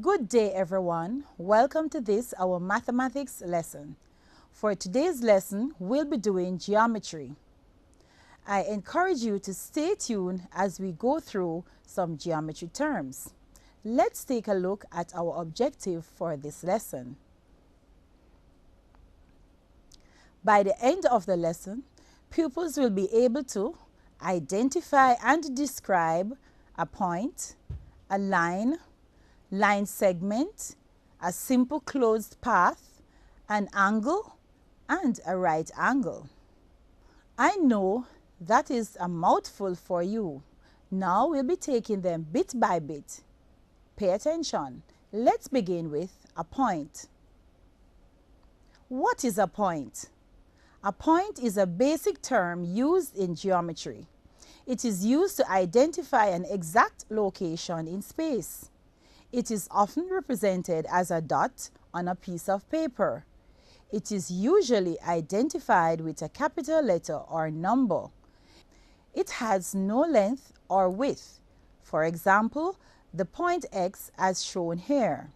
Good day everyone. Welcome to this our mathematics lesson. For today's lesson, we'll be doing geometry. I encourage you to stay tuned as we go through some geometry terms. Let's take a look at our objective for this lesson. By the end of the lesson, pupils will be able to identify and describe a point, a line segment, a simple closed path, an angle, and a right angle. I know that is a mouthful for you. Now we'll be taking them bit by bit. Pay attention. Let's begin with a point. What is a point? A point is a basic term used in geometry. It is used to identify an exact location in space. It is often represented as a dot on a piece of paper. It is usually identified with a capital letter or number. It has no length or width. For example, the point X as shown here.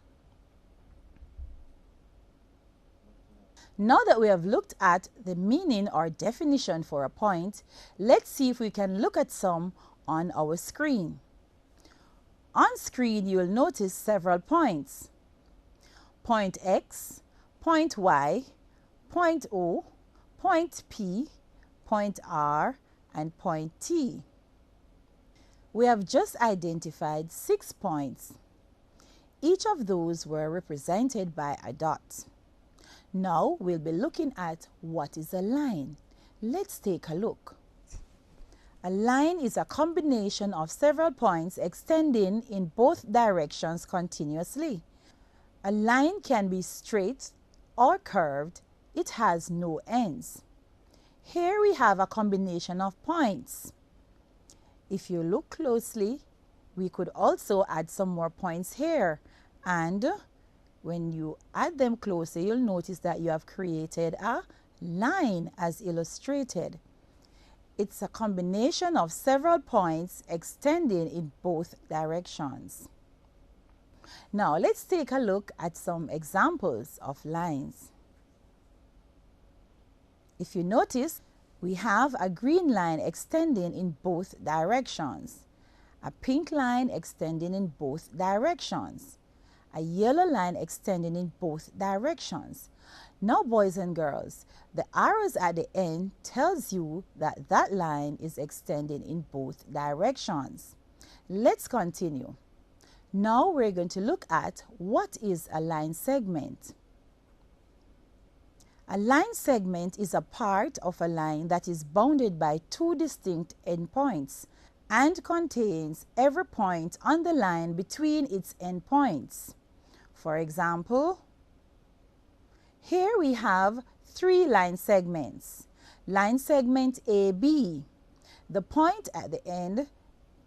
Now that we have looked at the meaning or definition for a point, let's see if we can look at some on our screen. On screen, you will notice several points. Point X, point Y, point O, point P, point R, and point T. We have just identified 6 points. Each of those were represented by a dot. Now we'll be looking at what is a line. Let's take a look. A line is a combination of several points extending in both directions continuously. A line can be straight or curved. It has no ends. Here we have a combination of points. If you look closely, we could also add some more points here, and when you add them closer, you'll notice that you have created a line as illustrated. It's a combination of several points extending in both directions. Now let's take a look at some examples of lines. If you notice, we have a green line extending in both directions, a pink line extending in both directions, a yellow line extending in both directions. Now, boys and girls, the arrows at the end tells you that that line is extending in both directions. Let's continue. Now we're going to look at what is a line segment. A line segment is a part of a line that is bounded by two distinct endpoints and contains every point on the line between its endpoints. For example, here we have 3 line segments. Line segment AB. The point at the end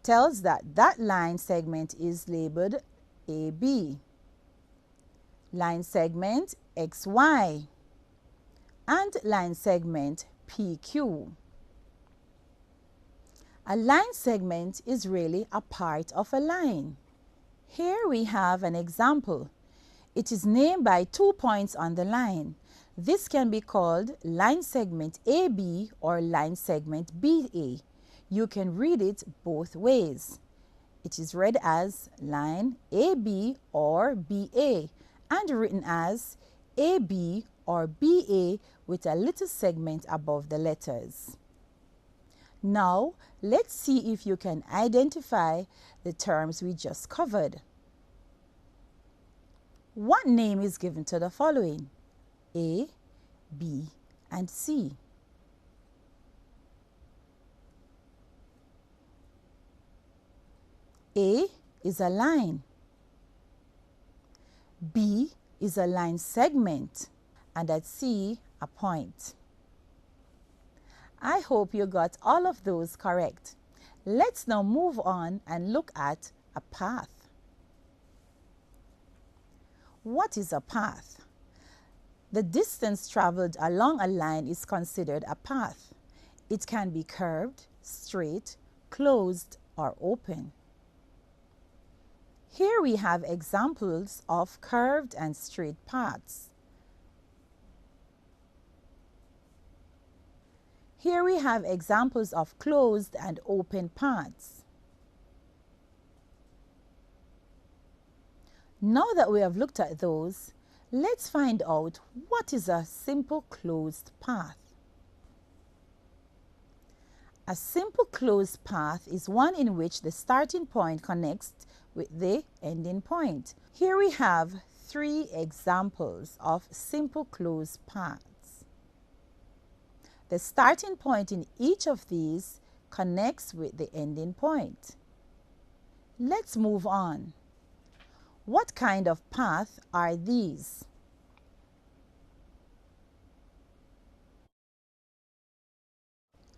tells that that line segment is labeled AB. Line segment XY and line segment PQ. A line segment is really a part of a line. Here we have an example. It is named by 2 points on the line. This can be called line segment AB or line segment BA. You can read it both ways. It is read as line AB or BA and written as AB or BA with a little segment above the letters. Now, let's see if you can identify the terms we just covered. What name is given to the following? A, B, and C. A is a line. B is a line segment. And at C, a point. I hope you got all of those correct. Let's now move on and look at a path. What is a path? The distance traveled along a line is considered a path. It can be curved, straight, closed, or open. Here we have examples of curved and straight paths. Here we have examples of closed and open paths. Now that we have looked at those, let's find out what is a simple closed path. A simple closed path is one in which the starting point connects with the ending point. Here we have 3 examples of simple closed paths. The starting point in each of these connects with the ending point. Let's move on. What kind of path are these?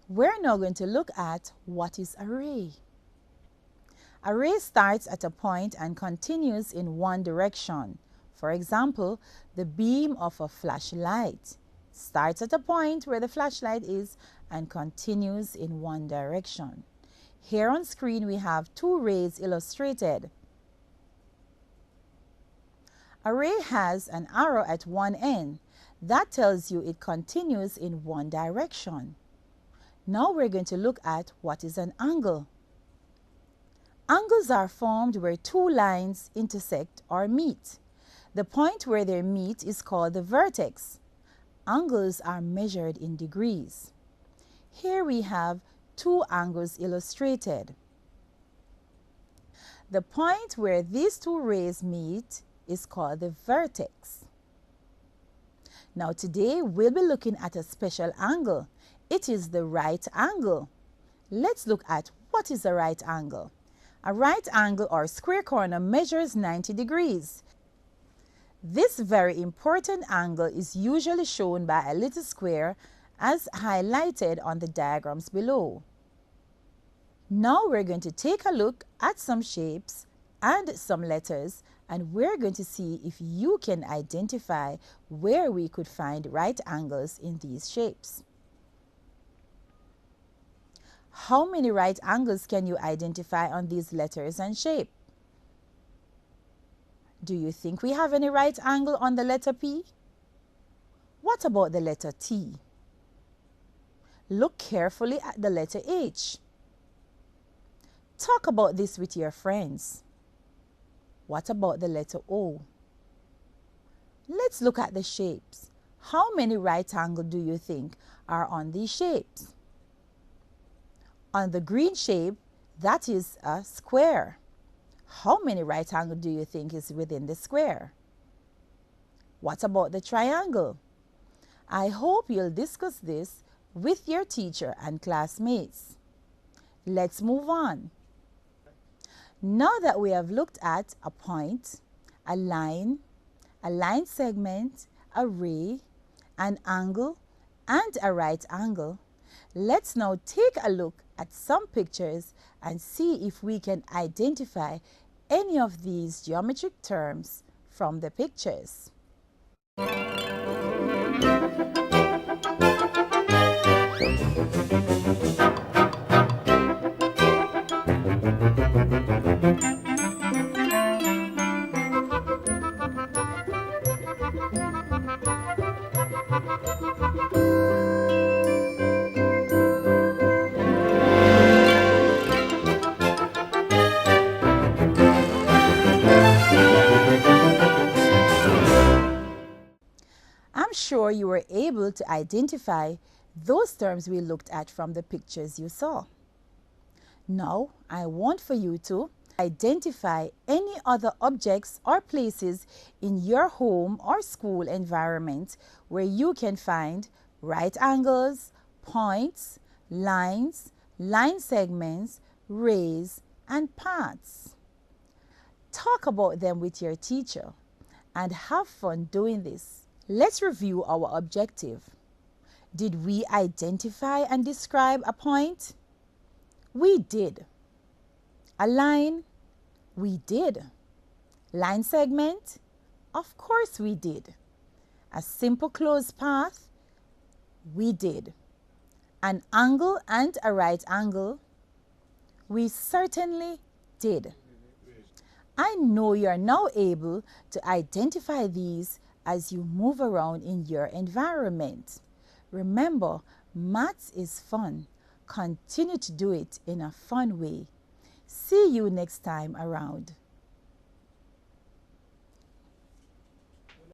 We're now going to look at what is a ray. A ray starts at a point and continues in one direction. For example, the beam of a flashlight starts at a point where the flashlight is and continues in one direction. Here on screen we have 2 rays illustrated. A ray has an arrow at one end. That tells you it continues in one direction. Now we're going to look at what is an angle. Angles are formed where 2 lines intersect or meet. The point where they meet is called the vertex. Angles are measured in degrees. Here we have 2 angles illustrated. The point where these 2 rays meet is called the vertex. Now today we'll be looking at a special angle. It is the right angle. Let's look at what is a right angle. A right angle or square corner measures 90 degrees. This very important angle is usually shown by a little square as highlighted on the diagrams below. Now we're going to take a look at some shapes and some letters, and we're going to see if you can identify where we could find right angles in these shapes. How many right angles can you identify on these letters and shapes? Do you think we have any right angle on the letter P? What about the letter T? Look carefully at the letter H. Talk about this with your friends. What about the letter O? Let's look at the shapes. How many right angles do you think are on these shapes? On the green shape, that is a square. How many right angles do you think is within the square? What about the triangle? I hope you'll discuss this with your teacher and classmates. Let's move on. Now that we have looked at a point, a line segment, a ray, an angle, and a right angle, let's now take a look at some pictures and see if we can identify any of these geometric terms from the pictures. I'm sure you were able to identify those terms we looked at from the pictures you saw. Now, I want for you to identify any other objects or places in your home or school environment where you can find right angles, points, lines, line segments, rays, and paths. Talk about them with your teacher and have fun doing this. Let's review our objective. Did we identify and describe a point? We did. A line? We did. Line segment? Of course we did. A simple closed path? We did. An angle and a right angle? We certainly did. I know you are now able to identify these as you move around in your environment. Remember, maths is fun. Continue to do it in a fun way. See you next time around.